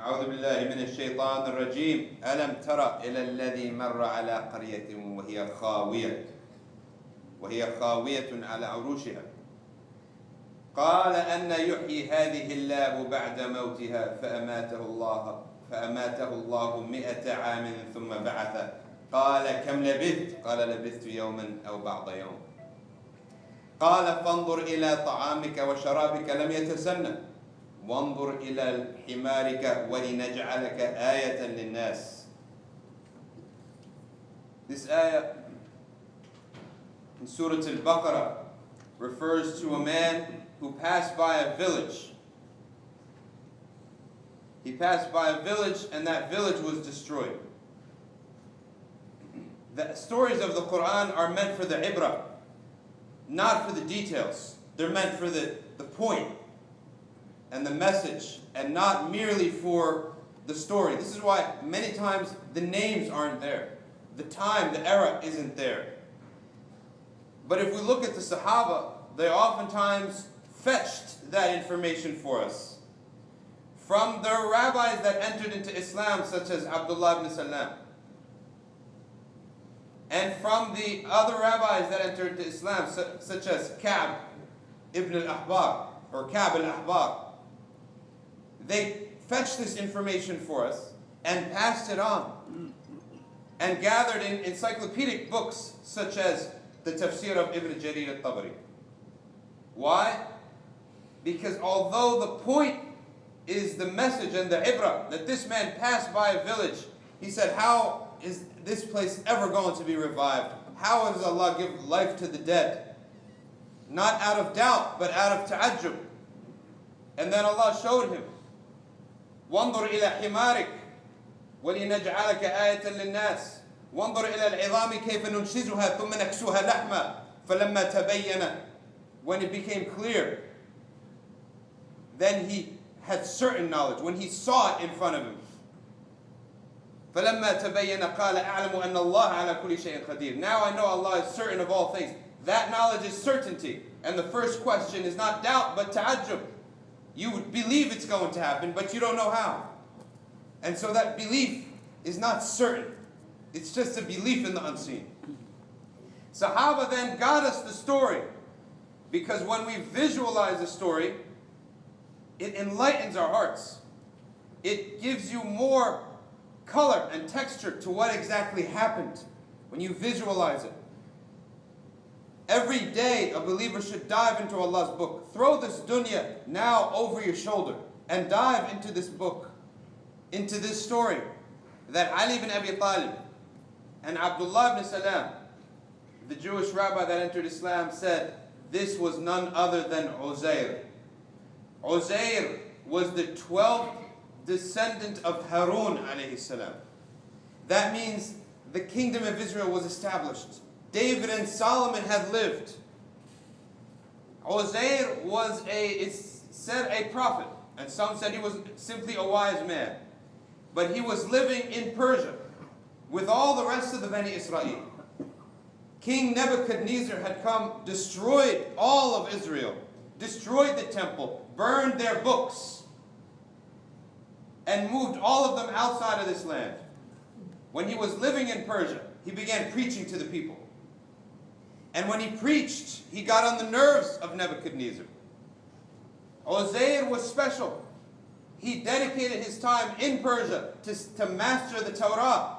أعوذ بالله من الشيطان الرجيم ألم تر إلى الذي مر على قرية وهي خاوية على عروشها قال أن يحيي هذه الله بعد موتها فأماته الله 100 عام ثم بعثه قال كم لبثت قال لبثت يوما أو بعض يوم قال فانظر إلى طعامك وشرابك لم يتسنى وانظر إلى حمارك ولنجعلك آية للناس. This ayah in Surah Al-Baqarah refers to a man who passed by a village. He passed by a village and that village was destroyed. The stories of the Quran are meant for the ibrah, not for the details. They're meant for the point and the message, and not merely for the story. This is why many times the names aren't there. The time, the era isn't there. But if we look at the Sahaba, they oftentimes fetched that information for us. From the rabbis that entered into Islam, such as Abdullah ibn Salam. And from the other rabbis that entered into Islam, such as Ka'b ibn al-Ahbar, or Ka'b al-Ahbar. They fetched this information for us and passed it on and gathered in encyclopedic books such as the Tafsir of Ibn Jarir al-Tabari. Why? Because although the point is the message and the ibrah that this man passed by a village, he said, how is this place ever going to be revived? How does Allah give life to the dead? Not out of doubt, but out of ta'ajjub. And then Allah showed him, وانظر إلى حمارك ولنجعلك آية للناس وانظر إلى العظام كيف ننشزها ثم نكسوها لحما فلما تبين. When it became clear, then he had certain knowledge when he saw it in front of him. فلما تبين قال أعلم أن الله على كل شيء قدير. Now I know Allah is certain of all things. That knowledge is certainty. And the first question is not doubt but ta'ajjub. You believe it's going to happen, but you don't know how. And so that belief is not certain. It's just a belief in the unseen. Sahaba then got us the story, because when we visualize the story, it enlightens our hearts. It gives you more color and texture to what exactly happened when you visualize it. Every day a believer should dive into Allah's book. Throw this dunya now over your shoulder and dive into this book, into this story that Ali ibn Abi Talib and Abdullah ibn Salam, the Jewish rabbi that entered Islam, said this was none other than Uzayr. Uzayr was the 12th descendant of Harun alayhi salam. That means the kingdom of Israel was established. David and Solomon had lived. Uzayr was a prophet, and some said he was simply a wise man. But he was living in Persia with all the rest of the Bani Israel. King Nebuchadnezzar had come, destroyed all of Israel, destroyed the temple, burned their books, and moved all of them outside of this land. When he was living in Persia, he began preaching to the people. And when he preached, he got on the nerves of Nebuchadnezzar. Uzayr was special. He dedicated his time in Persia to master the Torah,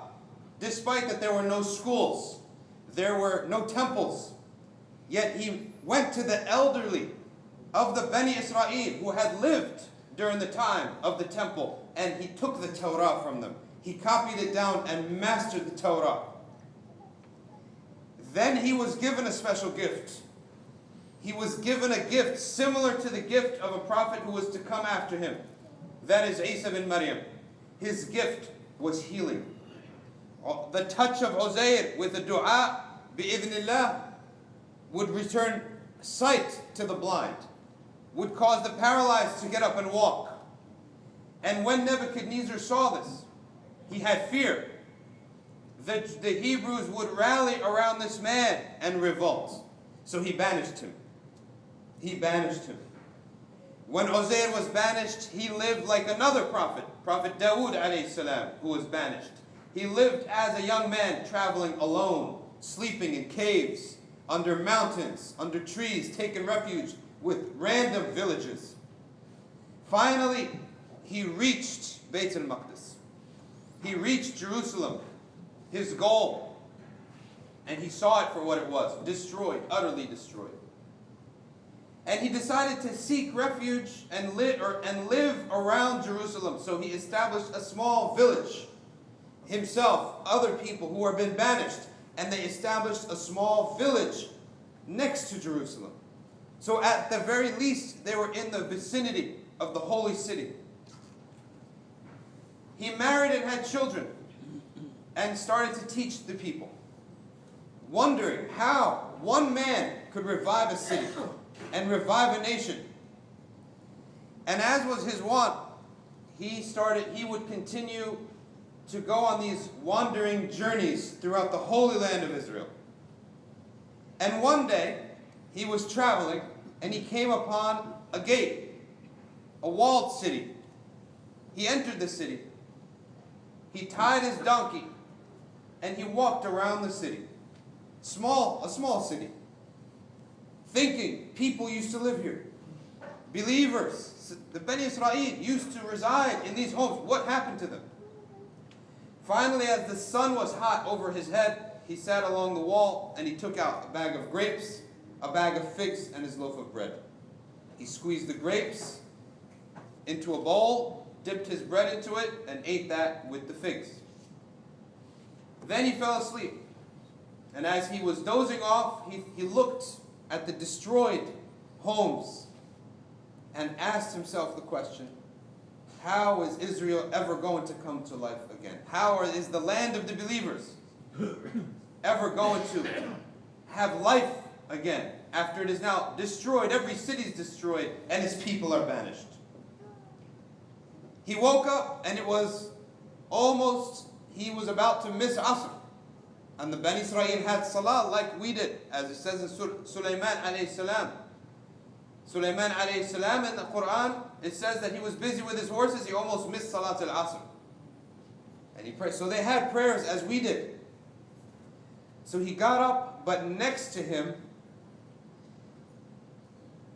despite that there were no schools, there were no temples. Yet he went to the elderly of the Bani Israel who had lived during the time of the temple, and he took the Torah from them. He copied it down and mastered the Torah. Then he was given a special gift. He was given a gift similar to the gift of a prophet who was to come after him. That is Isa bin Maryam. His gift was healing. The touch of Uzayr with the dua, bi'idhnillah, would return sight to the blind, would cause the paralyzed to get up and walk. And when Nebuchadnezzar saw this, he had fear that the Hebrews would rally around this man and revolt. So he banished him. He banished him. When Uzayr was banished, he lived like another prophet, Prophet Dawood alayhi salam, who was banished. He lived as a young man traveling alone, sleeping in caves, under mountains, under trees, taking refuge with random villages. Finally, he reached Bayt al-Maqdis. He reached Jerusalem, his goal, and he saw it for what it was, destroyed, utterly destroyed. And he decided to seek refuge and live around Jerusalem. So he established a small village, himself, other people who had been banished, and they established a small village next to Jerusalem. So at the very least, they were in the vicinity of the holy city. He married and had children and started to teach the people, wondering how one man could revive a city and revive a nation. And as was his wont, he would continue to go on these wandering journeys throughout the Holy Land of Israel. And one day, he was traveling and he came upon a gate, a walled city. He entered the city. He tied his donkey and he walked around the city. A small city. Thinking people used to live here. Believers, the Bani Israel used to reside in these homes. What happened to them? Finally, as the sun was hot over his head, he sat along the wall and he took out a bag of grapes, a bag of figs, and his loaf of bread. He squeezed the grapes into a bowl, dipped his bread into it, and ate that with the figs. Then he fell asleep. And as he was dozing off, he looked at the destroyed homes and asked himself the question, how is Israel ever going to come to life again? How is the land of the believers ever going to have life again after it is now destroyed? Every city is destroyed and its people are banished. He woke up and it was almost, he was about to miss Asr. And the Bani Israel had Salah like we did, as it says in Sulaiman alayhi salam. Sulaiman alayhi salam in the Quran, it says that he was busy with his horses, he almost missed Salat al-Asr. And he prayed. So they had prayers as we did. So he got up, but next to him,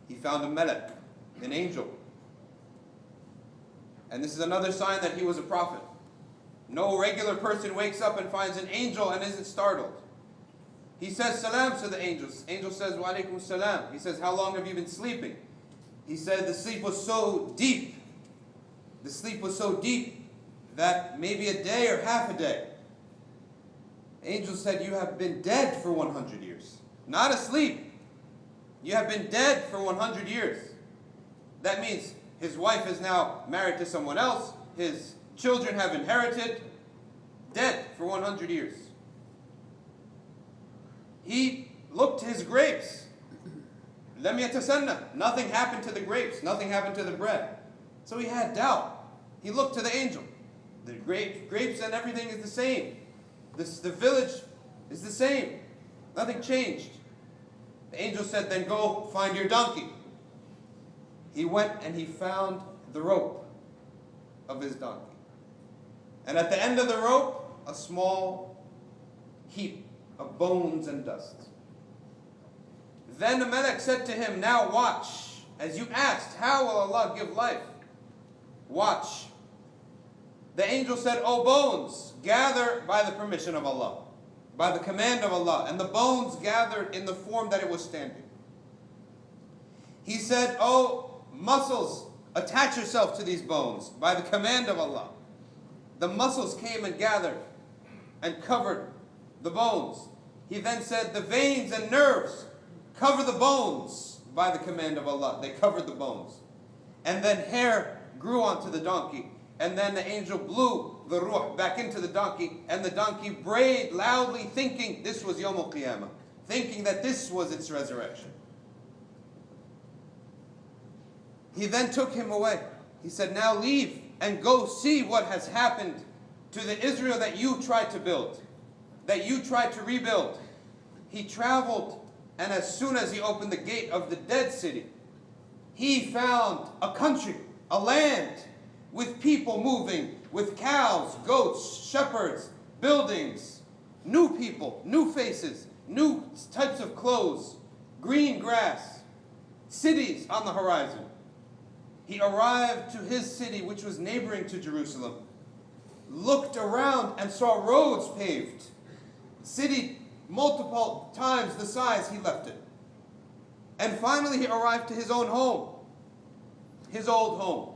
he found a malak, an angel. And this is another sign that he was a prophet. No regular person wakes up and finds an angel and isn't startled. He says salam to the angels. Angel says, wa alaikum salam. He says, how long have you been sleeping? He said the sleep was so deep. The sleep was so deep that maybe a day or half a day. Angel said, you have been dead for 100 years. Not asleep. You have been dead for 100 years. That means his wife is now married to someone else. His children have inherited. Dead for 100 years. He looked to his grapes. Lam yatasanna. Nothing happened to the grapes. Nothing happened to the bread. So he had doubt. He looked to the angel. The grapes and everything is the same. The village is the same. Nothing changed. The angel said, then go find your donkey. He went and he found the rope of his donkey. And at the end of the rope, a small heap of bones and dust. Then the Malak said to him, now watch. As you asked, how will Allah give life? Watch. The angel said, O bones, gather by the permission of Allah, by the command of Allah. And the bones gathered in the form that it was standing. He said, O muscles, attach yourself to these bones by the command of Allah. The muscles came and gathered and covered the bones. He then said, the veins and nerves cover the bones by the command of Allah. They covered the bones. And then hair grew onto the donkey. And then the angel blew the ruh back into the donkey. And the donkey brayed loudly, thinking this was Yawm al-Qiyamah. Thinking that this was its resurrection. He then took him away. He said, now leave and go see what has happened to the Israel that you tried to build, that you tried to rebuild. He traveled, and as soon as he opened the gate of the dead city, he found a country, a land with people moving, with cows, goats, shepherds, buildings, new people, new faces, new types of clothes, green grass, cities on the horizon. He arrived to his city, which was neighboring to Jerusalem, looked around and saw roads paved, city multiple times the size he left it. And finally he arrived to his own home, his old home.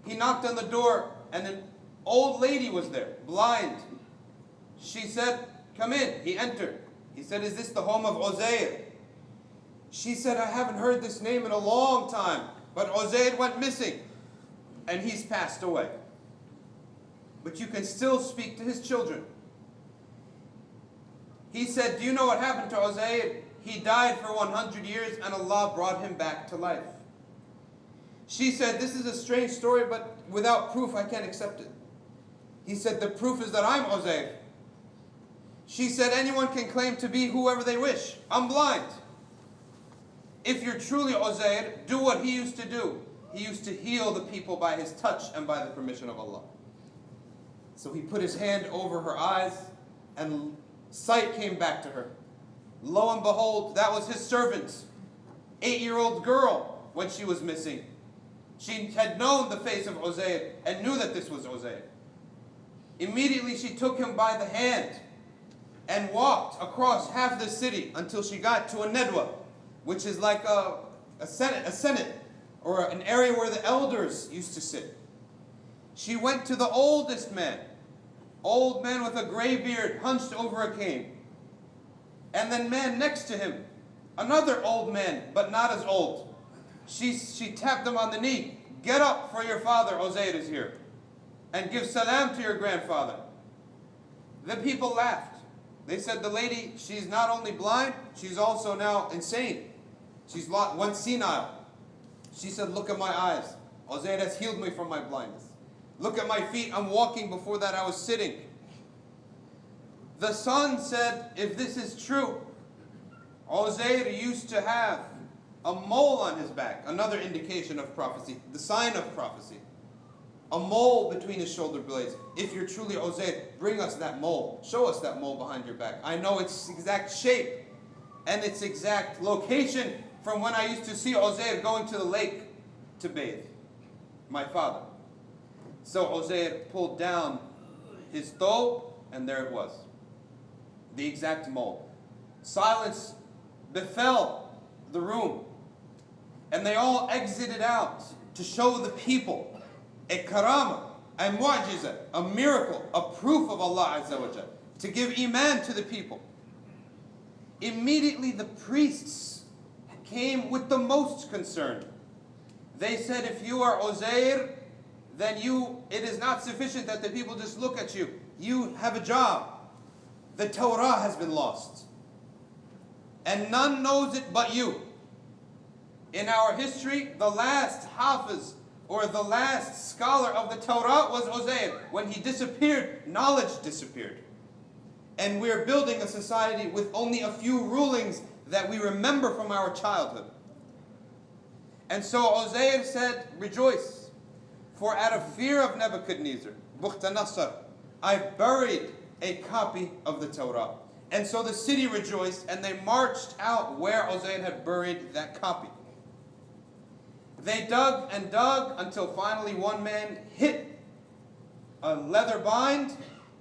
He knocked on the door and an old lady was there, blind. She said, "Come in." He entered. He said, "Is this the home of Uzayr?" She said, "I haven't heard this name in a long time, but Uzayr went missing and he's passed away. But you can still speak to his children." He said, "Do you know what happened to Uzayr? He died for 100 years and Allah brought him back to life." She said, "This is a strange story, but without proof I can't accept it." He said, "The proof is that I'm Uzayr." She said, "Anyone can claim to be whoever they wish. I'm blind. If you're truly Uzayr, do what he used to do. He used to heal the people by his touch and by the permission of Allah." So he put his hand over her eyes and sight came back to her. Lo and behold, that was his servant, 8-year-old girl, when she was missing. She had known the face of Uzayr and knew that this was Uzayr. Immediately she took him by the hand and walked across half the city until she got to a nedwa, which is like a senate, or an area where the elders used to sit. She went to the oldest man, old man with a gray beard hunched over a cane. And then man next to him, another old man, but not as old. She tapped him on the knee. "Get up, for your father, Uzayr, is here. And give salam to your grandfather." The people laughed. They said, "The lady, she's not only blind, she's also now insane. She's once senile." She said, "Look at my eyes. Uzayr has healed me from my blindness. Look at my feet. I'm walking. Before that I was sitting." The son said, "If this is true, Uzayr used to have a mole on his back," another indication of prophecy, the sign of prophecy. A mole between his shoulder blades. "If you're truly Uzayr, bring us that mole. Show us that mole behind your back. I know its exact shape and its exact location from when I used to see Uzayr going to the lake to bathe, my father." So Uzayr pulled down his thobe and there it was, the exact mole. Silence befell the room and they all exited out to show the people a karama, a mu'jiza, a miracle, a proof of Allah Azza wa Jal, to give iman to the people. Immediately the priests came with the most concern. They said, "If you are Uzayr, then it is not sufficient that the people just look at you. You have a job. The Torah has been lost. And none knows it but you." In our history, the last hafiz, or the last scholar of the Torah, was Uzayr. When he disappeared, knowledge disappeared. And we're building a society with only a few rulings that we remember from our childhood. And so Uzayr said, "Rejoice, for out of fear of Nebuchadnezzar, Bukhtanasar, I buried a copy of the Torah." And so the city rejoiced and they marched out where Uzayr had buried that copy. They dug and dug until finally one man hit a leather bind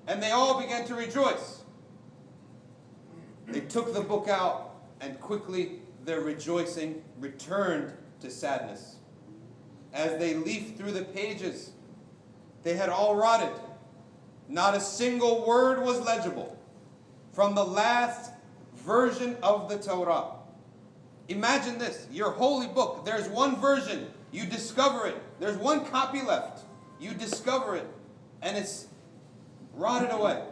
and they all began to rejoice. They took the book out and quickly their rejoicing returned to sadness. As they leafed through the pages, they had all rotted. Not a single word was legible from the last version of the Torah. Imagine this, your holy book, there's one version, you discover it, there's one copy left, you discover it, and it's rotted away.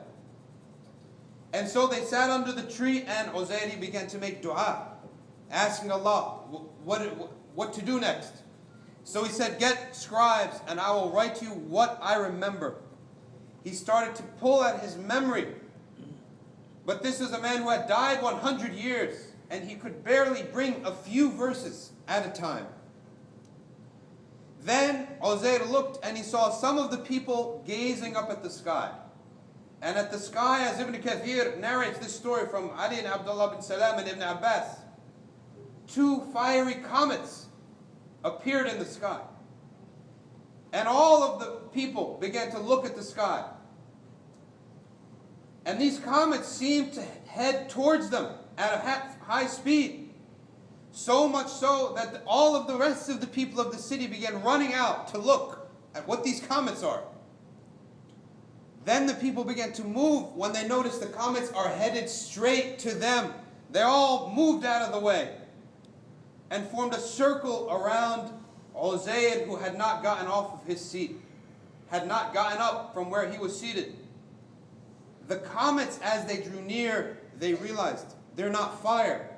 And so they sat under the tree and Uzayr began to make dua, asking Allah what to do next. So he said, "Get scribes and I will write you what I remember." He started to pull at his memory. But this is a man who had died 100 years and he could barely bring a few verses at a time. Then Uzayr looked and he saw some of the people gazing up at the sky. And at the sky, as Ibn Kathir narrates this story from Ali and Abdullah bin Salam and Ibn Abbas, two fiery comets appeared in the sky. And all of the people began to look at the sky. And these comets seemed to head towards them at a high speed. So much so that all of the rest of the people of the city began running out to look at what these comets are. Then the people began to move when they noticed the comets are headed straight to them. They all moved out of the way and formed a circle around Uzayr, who had not gotten off of his seat, had not gotten up from where he was seated. The comets, as they drew near, they realized they're not fire.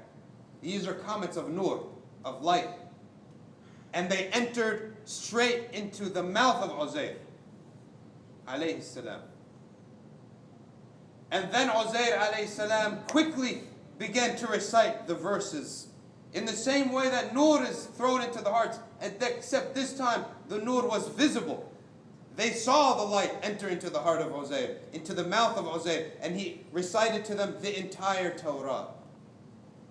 These are comets of nur, of light. And they entered straight into the mouth of Uzayr, alayhi salam. And then Uzayr alayhi salam quickly began to recite the verses in the same way that nur is thrown into the hearts, except this time the nur was visible. They saw the light enter into the heart of Uzayr, into the mouth of Uzayr, and he recited to them the entire Torah.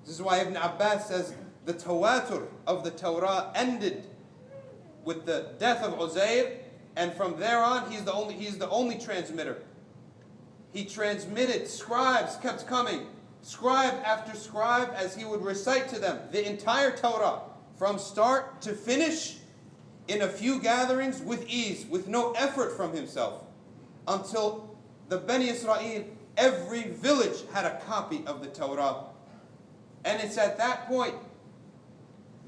This is why Ibn Abbas says the tawatur of the Torah ended with the death of Uzayr, and from there on he's the only transmitter. He transmitted, scribes kept coming, scribe after scribe, as he would recite to them the entire Torah from start to finish in a few gatherings with ease, with no effort from himself, until the Bani Israel, every village had a copy of the Torah. And it's at that point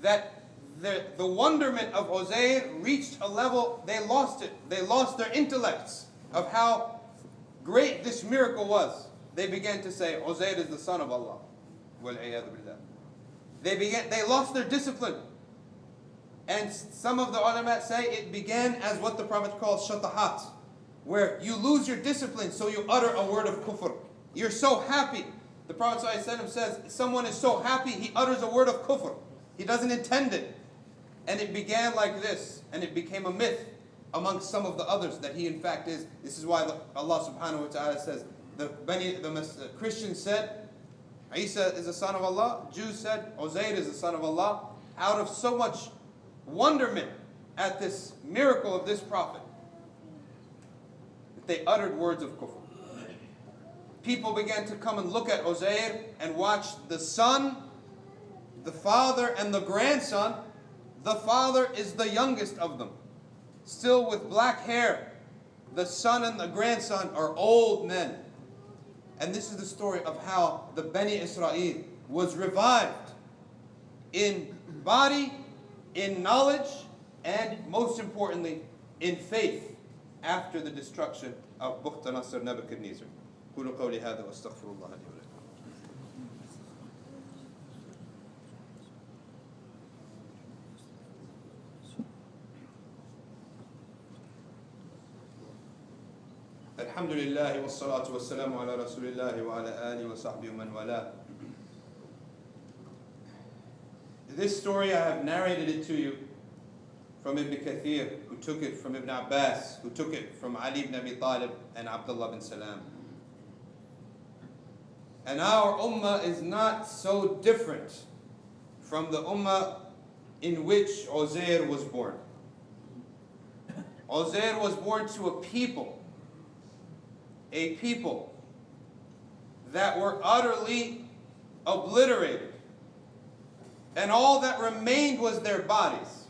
that the wonderment of Uzayr reached a level, they lost it. They lost their intellects of how great this miracle was. They began to say, Uzayr is the son of Allah. They lost their discipline. And some of the ulama say it began as what the Prophet calls shatahat, where you lose your discipline, so you utter a word of kufr. You're so happy. The Prophet ﷺ says, someone is so happy, he utters a word of kufr. He doesn't intend it. And it began like this, and it became a myth amongst some of the others that he in fact is. This is why Allah subhanahu wa ta'ala says, the Christians said, Isa is the son of Allah. Jews said, Uzayr is the son of Allah. Out of so much wonderment at this miracle of this prophet, that they uttered words of kufr. People began to come and look at Uzayr and watch the son, the father, and the grandson. The father is the youngest of them, still with black hair. The son and the grandson are old men. And this is the story of how the Bani Israel was revived in body, in knowledge, and most importantly, in faith after the destruction of Bukhtanasr Nebuchadnezzar. قولوا قولي هذا واستغفر الله لي ولكم. الحمد لله والصلاة والسلام على رسول الله وعلى آله وصحبه ومن والاه. This story I have narrated it to you from Ibn Kathir, who took it from Ibn Abbas, who took it from Ali ibn Abi Talib and Abdullah bin Salam. And our ummah is not so different from the ummah in which Uzayr was born. Uzayr was born to a people that were utterly obliterated. And all that remained was their bodies.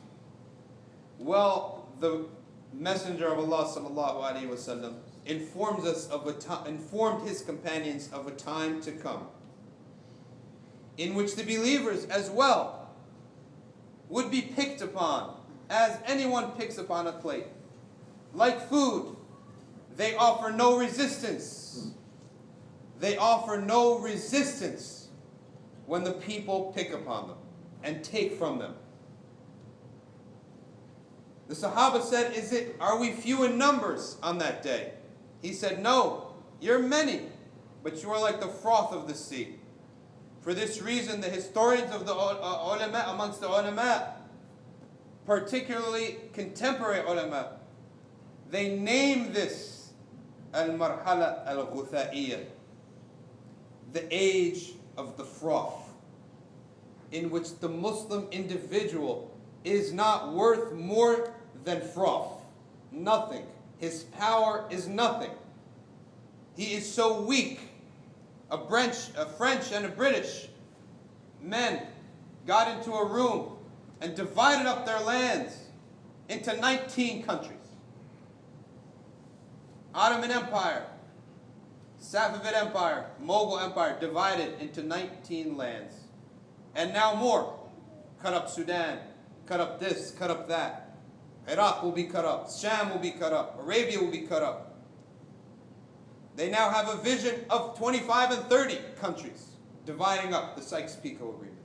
Well, the Messenger of Allah sallallahu alaihi wasallam informed his companions of a time to come in which the believers as well would be picked upon as anyone picks upon a plate. Like food, they offer no resistance. They offer no resistance when the people pick upon them and take from them. The Sahaba said, are we few in numbers on that day? He said, no, you're many, but you are like the froth of the sea. For this reason, the historians of the ulama, amongst the ulama, particularly contemporary ulama, they name this al-marhala al-ghutha'iyya, the age of the froth, in which the Muslim individual is not worth more than froth. Nothing. His power is nothing. He is so weak. A French and a British men got into a room and divided up their lands into 19 countries. Ottoman Empire, Safavid Empire, Mughal Empire, divided into 19 lands. And now more. Cut up Sudan, cut up this, cut up that. Iraq will be cut up, Sham will be cut up, Arabia will be cut up. They now have a vision of 25 and 30 countries dividing up the Sykes-Picot Agreement.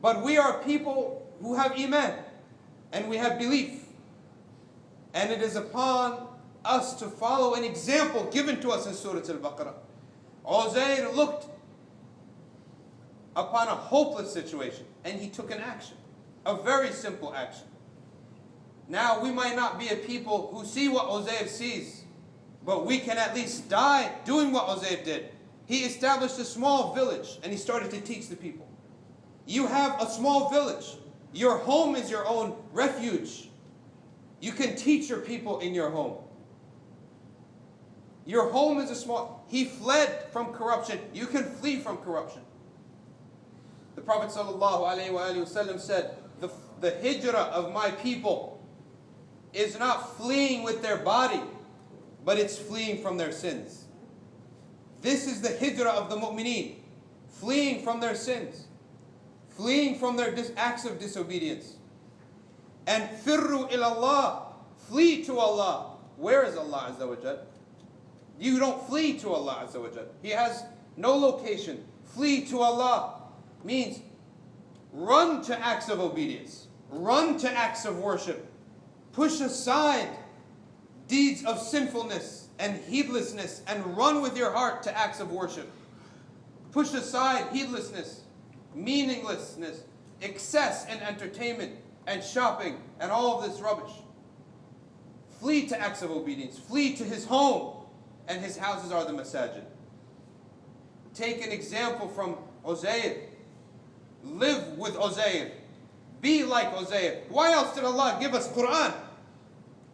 But we are people who have iman, and we have belief. And it is upon us to follow an example given to us in Surah Al-Baqarah. Uzayr looked upon a hopeless situation, and he took an action, a very simple action. Now, we might not be a people who see what Uzayr sees, but we can at least die doing what Uzayr did. He established a small village, and he started to teach the people. You have a small village. Your home is your own refuge. You can teach your people in your home. Your home is a small... He fled from corruption. You can flee from corruption. The Prophet ﷺ said, the hijrah of my people is not fleeing with their body, but it's fleeing from their sins. This is the hijrah of the mu'mineen, fleeing from their sins, fleeing from their acts of disobedience. And firru ilallah, flee to Allah. Where is Allah Azza wa Jal? You don't flee to Allah Azza wa Jal. He has no location. Flee to Allah means run to acts of obedience, run to acts of worship. Push aside deeds of sinfulness and heedlessness and run with your heart to acts of worship. Push aside heedlessness, meaninglessness, excess in entertainment and shopping and all of this rubbish. Flee to acts of obedience. Flee to his home, and his houses are the masajid. Take an example from Uzayr. Live with Uzayr. Be like Uzayr. Why else did Allah give us Quran?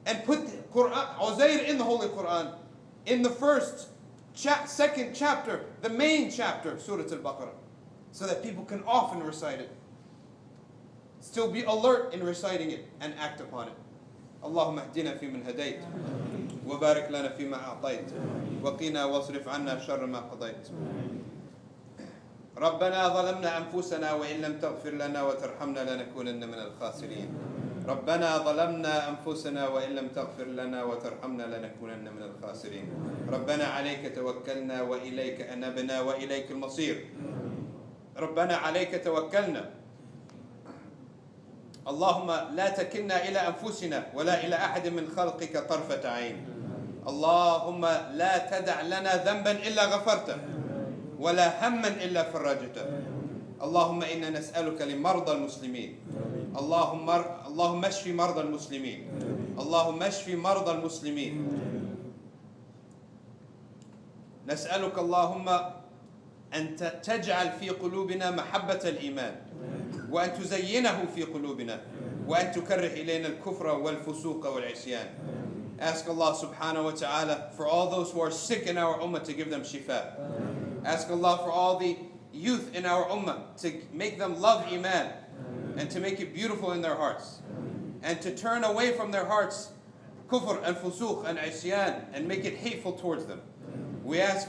And put Uzayr in the Holy Quran. In the second chapter, the main chapter, Surah Al-Baqarah. So that people can often recite it. Still be alert in reciting it and act upon it. اللهم اهدنا فيمن هديت وبارك لنا فيما أعطيت وقنا واصرف عنا شر ما قضيت ربنا ظلمنا أنفسنا وإن لم تغفر لنا وترحمنا لنكونن من الخاسرين ربنا ظلمنا أنفسنا وإن لم تغفر لنا وترحمنا لنكونن من الخاسرين ربنا عليك توكلنا وإليك أنبنا وإليك المصير ربنا عليك توكلنا اللهم لا تكلنا إلى أنفسنا ولا إلى أحد من خلقك طرفة عين اللهم لا تدع لنا ذنبا إلا غفرته ولا هما إلا فرجته اللهم إنا نسألك لمرضى المسلمين اللهم اشف مرضى المسلمين اللهم اشف مرضى المسلمين نسألك اللهم أن تجعل في قلوبنا محبة الإيمان وأن تزينه في قلوبنا وأن تكره إلينا الكفر والفسوق والعصيان. Ask Allah subhanahu wa ta'ala for all those who are sick in our ummah to give them shifa. Ask Allah for all the youth in our ummah to make them love iman and to make it beautiful in their hearts and to turn away from their hearts kufr and fusuq and isyan and make it hateful towards them. We ask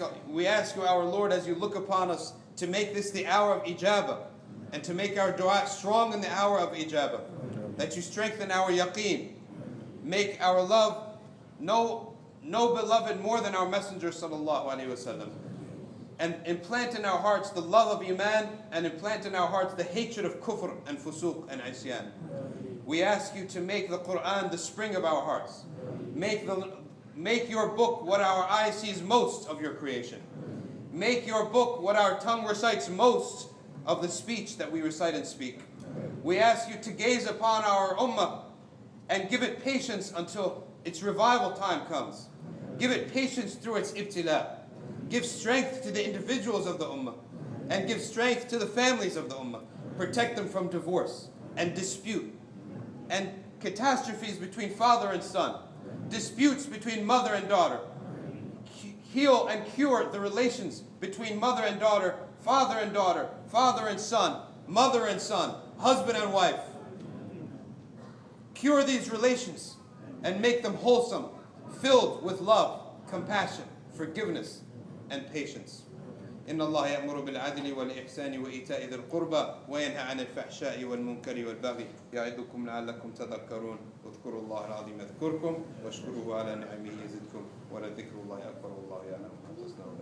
you, our Lord, as you look upon us, to make this the hour of ijabah and to make our dua strong in the hour of ijabah, that you strengthen our yaqeen, make our love no beloved more than our Messenger sallallahu alaihi wasallam, and implant in our hearts the love of iman and implant in our hearts the hatred of kufr and fusuq and isyan. We ask you to make the Quran the spring of our hearts. Make your book what our eye sees most of your creation. Make your book what our tongue recites most of the speech that we recite and speak. We ask you to gaze upon our ummah and give it patience until its revival time comes. Give it patience through its ibtila. Give strength to the individuals of the ummah and give strength to the families of the ummah. Protect them from divorce and dispute and catastrophes between father and son, disputes between mother and daughter. Heal and cure the relations between mother and daughter, father and daughter, father and son, mother and son, husband and wife. Cure these relations and make them wholesome, filled with love, compassion, forgiveness, and patience. إن الله يأمر بالعدل والإحسان وإيتاء ذي القربى وينهى عن الفحشاء والمنكر والبغي يعظكم لعلكم تذكرون اذكروا الله العظيم يذكركم واشكروه على نعمه يزدكم ولذكر الله أكبر والله يعلم ما تصنعون.